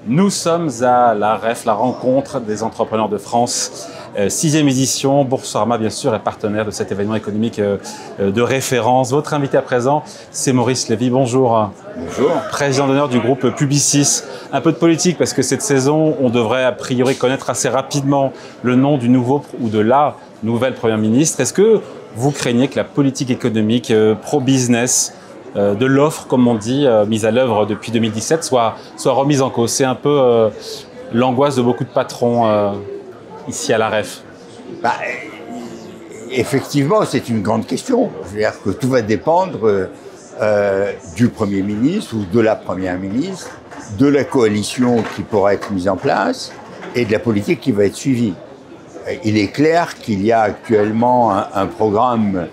Nous sommes à la REF, la rencontre des entrepreneurs de France. 6e édition, Boursorama bien sûr est partenaire de cet événement économique de référence. Votre invité à présent, c'est Maurice Lévy. Bonjour. Bonjour. Président d'honneur du groupe Publicis. Un peu de politique parce que cette saison, on devrait a priori connaître assez rapidement le nom du nouveau ou de la nouvelle Première ministre. Est-ce que vous craignez que la politique économique pro-business de l'offre, comme on dit, mise à l'œuvre depuis 2017, soit remise en cause? C'est un peu l'angoisse de beaucoup de patrons ici à la REF. Effectivement, c'est une grande question. Je veux dire que tout va dépendre du Premier ministre ou de la Première ministre, de la coalition qui pourra être mise en place et de la politique qui va être suivie. Il est clair qu'il y a actuellement un programme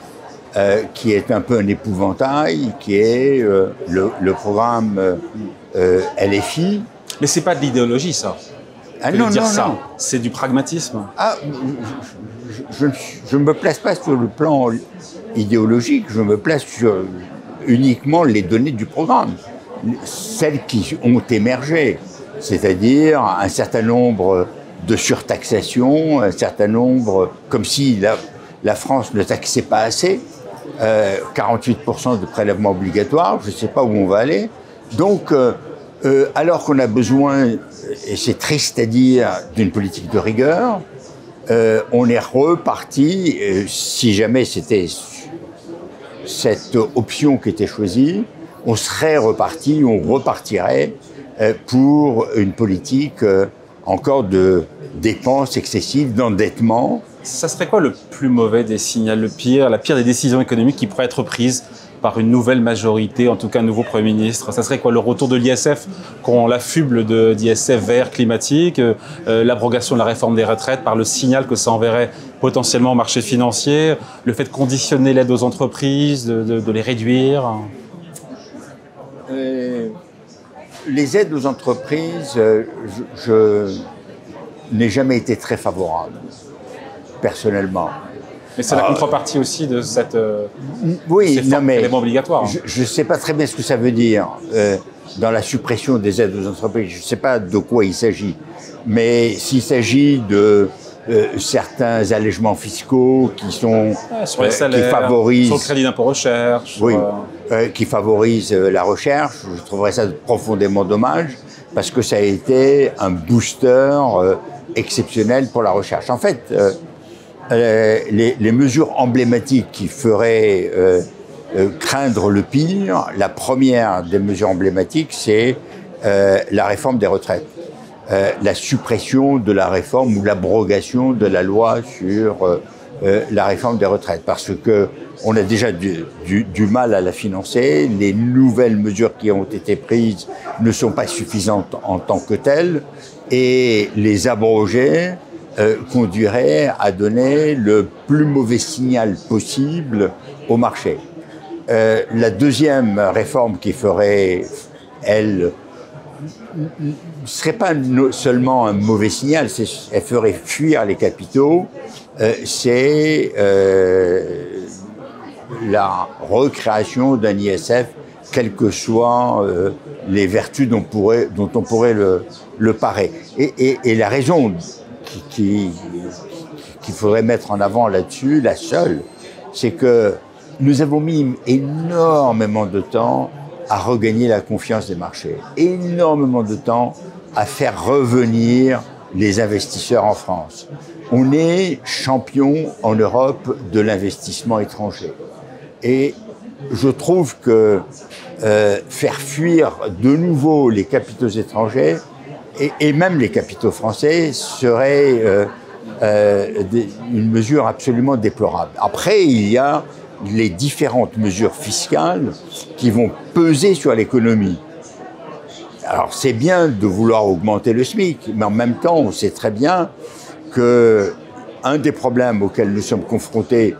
qui est un peu un épouvantail, qui est le programme LFI. Mais c'est pas de l'idéologie, ça. Ah non, non, ça. non. C'est du pragmatisme. Ah, je ne me place pas sur le plan idéologique, je me place sur uniquement les données du programme. Celles qui ont émergé, c'est-à-dire un certain nombre de surtaxations, un certain nombre, comme si la France ne taxait pas assez, 48% de prélèvements obligatoires, je ne sais pas où on va aller. Donc, alors qu'on a besoin, et c'est triste à dire, d'une politique de rigueur, on est reparti, si jamais c'était cette option qui était choisie, on serait reparti, on repartirait pour une politique encore de dépenses excessives, d'endettement. Ça serait quoi le plus mauvais des signaux, la pire des décisions économiques qui pourraient être prises par une nouvelle majorité, en tout cas un nouveau Premier ministre? Ça serait quoi? Le retour de l'ISF, qu'on l'affuble d'ISF vert climatique, l'abrogation de la réforme des retraites par le signal que ça enverrait potentiellement au marché financier, le fait de conditionner l'aide aux entreprises, de les réduire? Les aides aux entreprises, je n'ai jamais été très favorable, personnellement. Mais c'est la contrepartie aussi de cette oui, non, mais élément obligatoire. Je ne sais pas très bien ce que ça veut dire dans la suppression des aides aux entreprises. Je ne sais pas de quoi il s'agit. Mais s'il s'agit de certains allègements fiscaux qui sont sur les salaires, qui favorisent sur le crédit d'impôt recherche, oui, qui favorisent la recherche, je trouverais ça profondément dommage parce que ça a été un booster exceptionnel pour la recherche. En fait, les mesures emblématiques qui feraient craindre le pire, la première des mesures emblématiques, c'est la réforme des retraites. La suppression de la réforme ou l'abrogation de la loi sur la réforme des retraites. Parce que on a déjà du mal à la financer, les nouvelles mesures qui ont été prises ne sont pas suffisantes en tant que telles, et les abroger conduirait à donner le plus mauvais signal possible au marché. La deuxième réforme qui ferait, elle, ne serait pas seulement un mauvais signal, elle ferait fuir les capitaux, c'est la recréation d'un ISF, quelles que soient les vertus dont on pourrait le parer. Et la raison qu'il faudrait mettre en avant là-dessus, la seule, c'est que nous avons mis énormément de temps à regagner la confiance des marchés, énormément de temps à faire revenir les investisseurs en France. On est champion en Europe de l'investissement étranger. Et je trouve que faire fuir de nouveau les capitaux étrangers et même les capitaux français serait une mesure absolument déplorable. Après, il y a les différentes mesures fiscales qui vont peser sur l'économie. Alors, c'est bien de vouloir augmenter le SMIC, mais en même temps, on sait très bien que un des problèmes auxquels nous sommes confrontés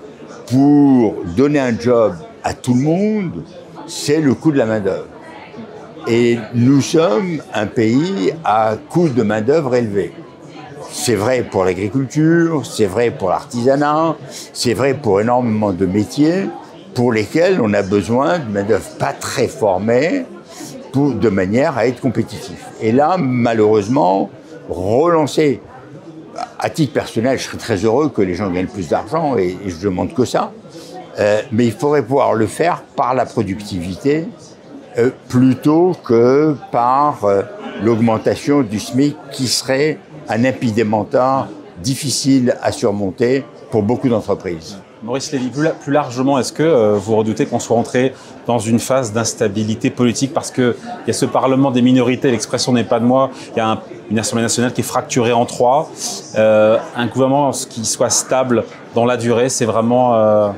pour donner un job à tout le monde, c'est le coût de la main-d'œuvre. Et nous sommes un pays à coût de main-d'œuvre élevé. C'est vrai pour l'agriculture, c'est vrai pour l'artisanat, c'est vrai pour énormément de métiers pour lesquels on a besoin de main-d'œuvre pas très formée de manière à être compétitif. Et là, malheureusement, relancer, à titre personnel, je serais très heureux que les gens gagnent plus d'argent, et je ne demande que ça, mais il faudrait pouvoir le faire par la productivité, plutôt que par l'augmentation du SMIC, qui serait un impédimenta difficile à surmonter pour beaucoup d'entreprises. Maurice Lévy, plus largement, est-ce que vous redoutez qu'on soit entré dans une phase d'instabilité politique parce qu'il y a ce Parlement des minorités, l'expression n'est pas de moi, il y a une Assemblée nationale qui est fracturée en trois, un gouvernement qui soit stable dans la durée, c'est vraiment...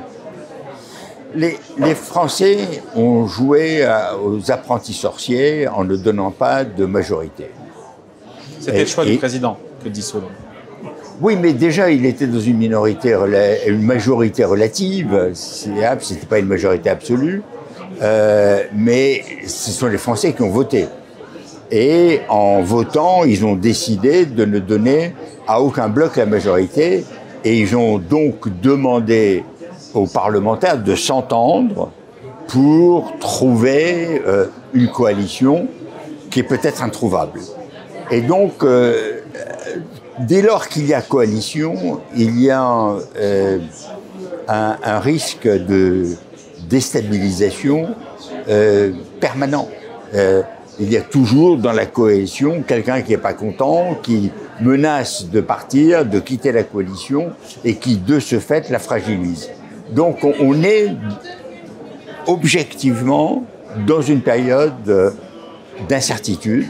Les Français ont joué aux apprentis sorciers en ne donnant pas de majorité. C'était le choix du président que dit Solon. Oui, mais déjà, il était dans une majorité relative. C'était pas une majorité absolue. Mais ce sont les Français qui ont voté. Et en votant, ils ont décidé de ne donner à aucun bloc la majorité. Et ils ont donc demandé aux parlementaires de s'entendre pour trouver une coalition qui est peut-être introuvable. Et donc, dès lors qu'il y a coalition, il y a un risque de déstabilisation permanent. Il y a toujours dans la coalition quelqu'un qui n'est pas content, qui menace de partir, de quitter la coalition et qui, de ce fait, la fragilise. Donc on est objectivement dans une période d'incertitude.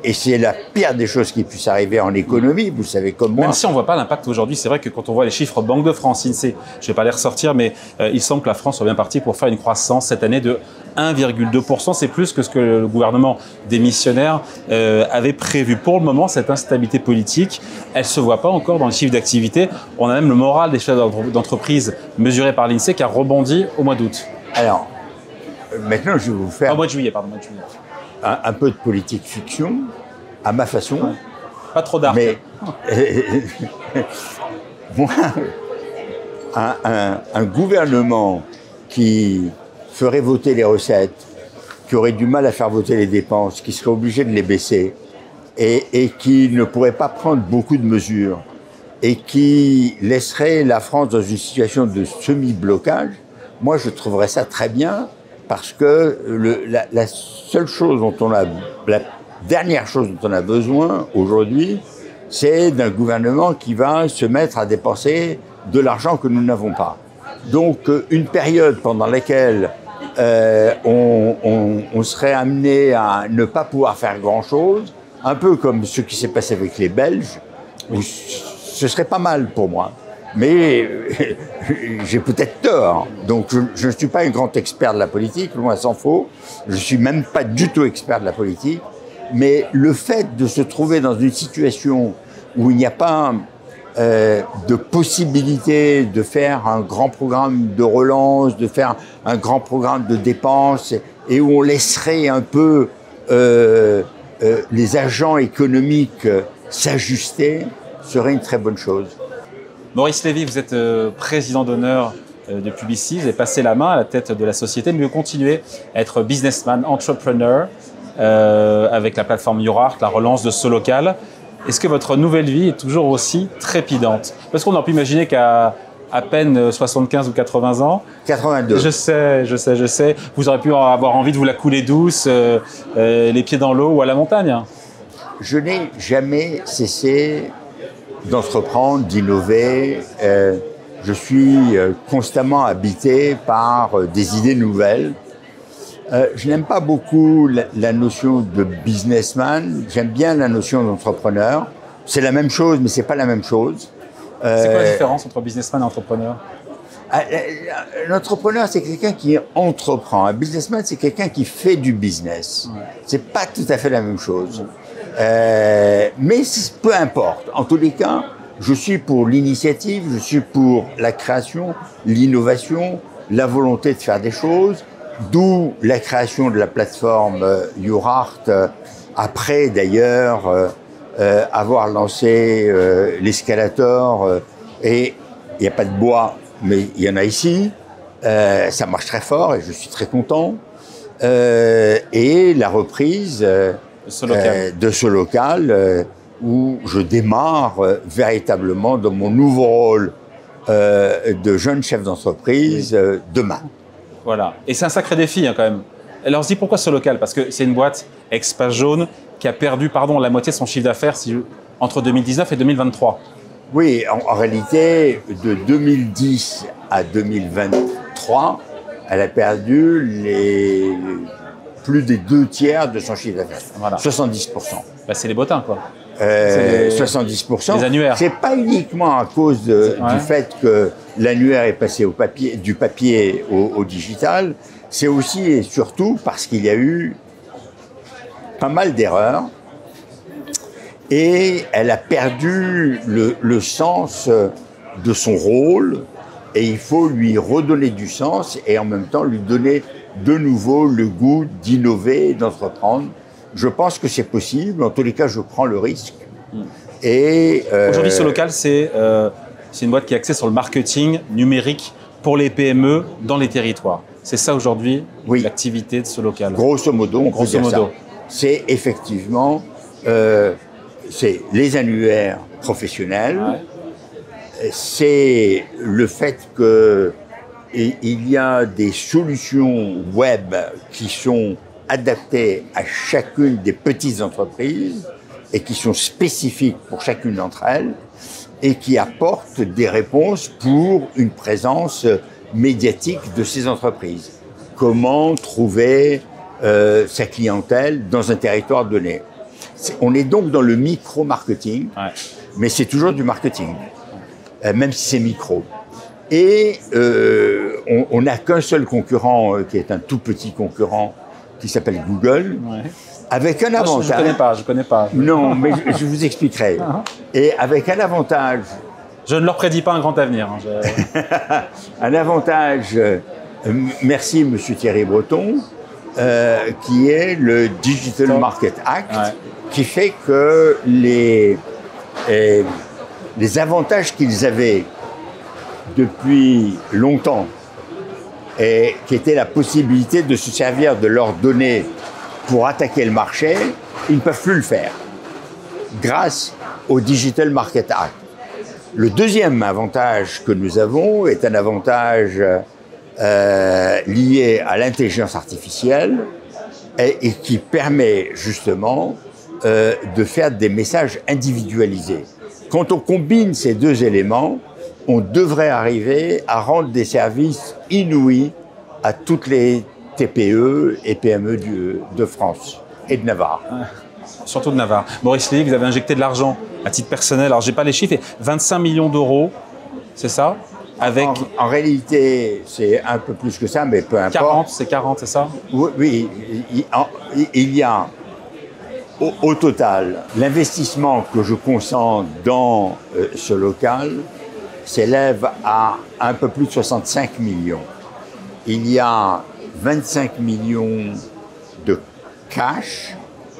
Et c'est la pire des choses qui puisse arriver en économie, vous savez comme moi. Même si on ne voit pas l'impact aujourd'hui, c'est vrai que quand on voit les chiffres Banque de France, INSEE, je ne vais pas les ressortir, mais il semble que la France soit bien partie pour faire une croissance cette année de 1,2%. C'est plus que ce que le gouvernement démissionnaire avait prévu. Pour le moment, cette instabilité politique, elle ne se voit pas encore dans les chiffres d'activité. On a même le moral des chefs d'entreprise mesuré par l'INSEE qui a rebondi au mois d'août. Alors, maintenant, je vais vous faire... Au mois de juillet, pardon, mois de juillet. Un peu de politique fiction, à ma façon. Ouais. Pas trop d'art. Mais moi, un gouvernement qui ferait voter les recettes, qui aurait du mal à faire voter les dépenses, qui serait obligé de les baisser, et qui ne pourrait pas prendre beaucoup de mesures, et qui laisserait la France dans une situation de semi-blocage, moi je trouverais ça très bien. Parce que la seule chose la dernière chose dont on a besoin aujourd'hui, c'est d'un gouvernement qui va se mettre à dépenser de l'argent que nous n'avons pas. Donc, une période pendant laquelle on serait amené à ne pas pouvoir faire grand-chose, un peu comme ce qui s'est passé avec les Belges, ce serait pas mal pour moi. Mais j'ai peut-être tort. Donc je ne suis pas un grand expert de la politique, loin s'en faut. Je ne suis même pas du tout expert de la politique. Mais le fait de se trouver dans une situation où il n'y a pas de possibilité de faire un grand programme de relance, de faire un grand programme de dépenses, et où on laisserait un peu les agents économiques s'ajuster, serait une très bonne chose. Maurice Lévy, vous êtes président d'honneur de Publicis, vous avez passé la main à la tête de la société, mais vous continuez à être businessman, entrepreneur, avec la plateforme YourArt, la relance de ce local. Est-ce que votre nouvelle vie est toujours aussi trépidante? Parce qu'on aurait pu imaginer qu'à peine 75 ou 80 ans... 82. Je sais. Vous auriez pu avoir envie de vous la couler douce, les pieds dans l'eau ou à la montagne. Je n'ai jamais cessé d'entreprendre, d'innover. Je suis constamment habité par des idées nouvelles. Je n'aime pas beaucoup la notion de businessman. J'aime bien la notion d'entrepreneur. C'est la même chose, mais c'est pas la même chose. C'est quoi la différence entre businessman et entrepreneur? L'entrepreneur, c'est quelqu'un qui entreprend. Un businessman, c'est quelqu'un qui fait du business. Ouais. C'est pas tout à fait la même chose. Mais peu importe. En tous les cas, je suis pour l'initiative, je suis pour la création, l'innovation, la volonté de faire des choses, d'où la création de la plateforme YourArt, après d'ailleurs avoir lancé l'escalator, et il n'y a pas de bois, mais il y en a ici. Ça marche très fort et je suis très content. et la reprise de ce local où je démarre véritablement dans mon nouveau rôle de jeune chef d'entreprise demain. Voilà. Et c'est un sacré défi quand même. Alors on se dit pourquoi ce local? Parce que c'est une boîte ex-Page Jaune qui a perdu la moitié de son chiffre d'affaires entre 2019 et 2023. Oui, en réalité, de 2010 à 2023, elle a perdu plus des 2/3 de son chiffre d'affaires. Voilà. 70%. C'est les bottins, quoi. 70%. Les annuaires. C'est pas uniquement à cause du fait que l'annuaire est passé du papier au digital. C'est aussi et surtout parce qu'il y a eu pas mal d'erreurs et elle a perdu le sens de son rôle et il faut lui redonner du sens et en même temps lui donner de nouveau le goût d'innover et d'entreprendre. Je pense que c'est possible. En tous les cas, je prends le risque. Et aujourd'hui, ce local, c'est une boîte qui est axée sur le marketing numérique pour les PME dans les territoires. C'est ça aujourd'hui, l'activité de ce local. Grosso modo, on peut dire ça. C'est effectivement c'est les annuaires professionnels. Ouais. C'est le fait qu'il y a des solutions web qui sont adaptées à chacune des petites entreprises et qui sont spécifiques pour chacune d'entre elles et qui apportent des réponses pour une présence médiatique de ces entreprises. Comment trouver sa clientèle dans un territoire donné. On est donc dans le micro-marketing, mais c'est toujours du marketing, même si c'est micro. Et on n'a qu'un seul concurrent qui est un tout petit concurrent qui s'appelle Google, avec un avantage. Je connais pas. Non, mais je vous expliquerai. Et avec un avantage. Je ne leur prédis pas un grand avenir. Un avantage, merci Monsieur Thierry Breton, qui est le Digital Market Act, qui fait que les avantages qu'ils avaient depuis longtemps, et qui était la possibilité de se servir de leurs données pour attaquer le marché, ils ne peuvent plus le faire, grâce au Digital Market Act. Le deuxième avantage que nous avons est un avantage lié à l'intelligence artificielle et qui permet justement de faire des messages individualisés. Quand on combine ces deux éléments, on devrait arriver à rendre des services inouïs à toutes les TPE et PME de France et de Navarre. Surtout de Navarre. Maurice Lévy, vous avez injecté de l'argent à titre personnel. Alors, je n'ai pas les chiffres, 25 millions d'euros, c'est ça? Avec... En réalité, c'est un peu plus que ça, mais peu importe. 40, c'est 40, c'est ça? Oui, il y a au total, l'investissement que je concentre dans ce local s'élève à un peu plus de 65 millions. Il y a 25 millions de cash,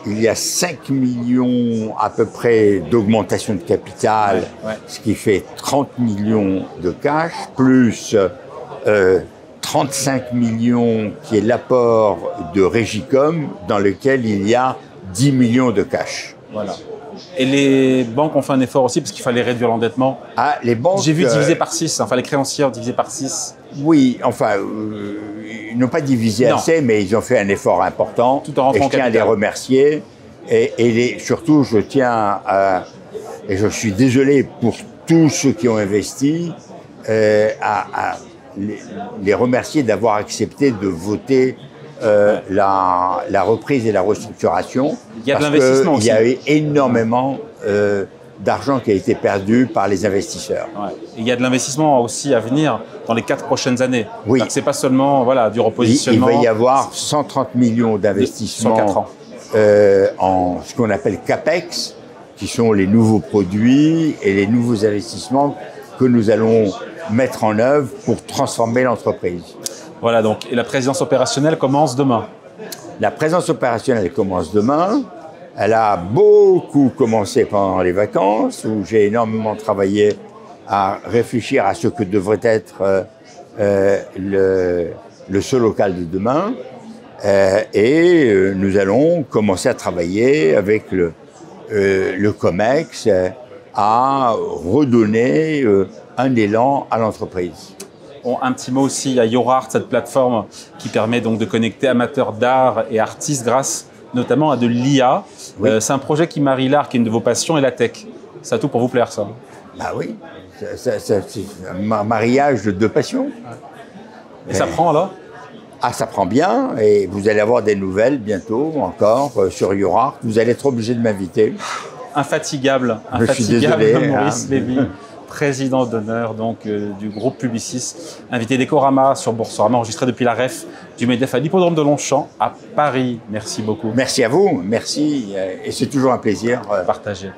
il y a 5 millions à peu près d'augmentation de capital, ce qui fait 30 millions de cash, plus 35 millions qui est l'apport de Régicom, dans lequel il y a 10 millions de cash. Voilà. Et les banques ont fait un effort aussi parce qu'il fallait réduire l'endettement. Ah, les banques... J'ai vu diviser par 6, enfin les créanciers ont divisé par 6. Oui, enfin, ils n'ont pas divisé assez, mais ils ont fait un effort important. Tout en rentrant et je tiens à les remercier. Et surtout, je tiens à... Et je suis désolé pour tous ceux qui ont investi, à les remercier d'avoir accepté de voter la reprise et la restructuration. Il y a de l'investissement aussi. Il y a eu énormément d'argent qui a été perdu par les investisseurs. Il y a de l'investissement aussi à venir dans les 4 prochaines années. Oui. Ce n'est pas seulement du repositionnement. Il va y avoir 130 millions d'investissements sur 4 ans. En ce qu'on appelle CAPEX, qui sont les nouveaux produits et les nouveaux investissements que nous allons mettre en œuvre pour transformer l'entreprise. Voilà, donc, et la présidence opérationnelle commence demain. La présidence opérationnelle commence demain. Elle a beaucoup commencé pendant les vacances, où j'ai énormément travaillé à réfléchir à ce que devrait être ce local de demain. Nous allons commencer à travailler avec le COMEX à redonner un élan à l'entreprise. Bon, un petit mot aussi, il y a YourArt, cette plateforme qui permet donc de connecter amateurs d'art et artistes grâce notamment à de l'IA. Oui. C'est un projet qui marie l'art, qui est une de vos passions, et la tech. Ça a tout pour vous plaire, ça. Bah oui, c'est un mariage de deux passions. Et ça prend alors? Ah, ça prend bien, et vous allez avoir des nouvelles bientôt encore sur YourArt. Vous allez être obligé de m'inviter. Infatigable, Maurice Lévy, président d'honneur du groupe Publicis, invité d'Ecorama sur Boursorama, enregistré depuis la REF du MEDEF à l'hippodrome de Longchamp à Paris. Merci beaucoup. Merci à vous, merci, et c'est toujours un plaisir. Partagé.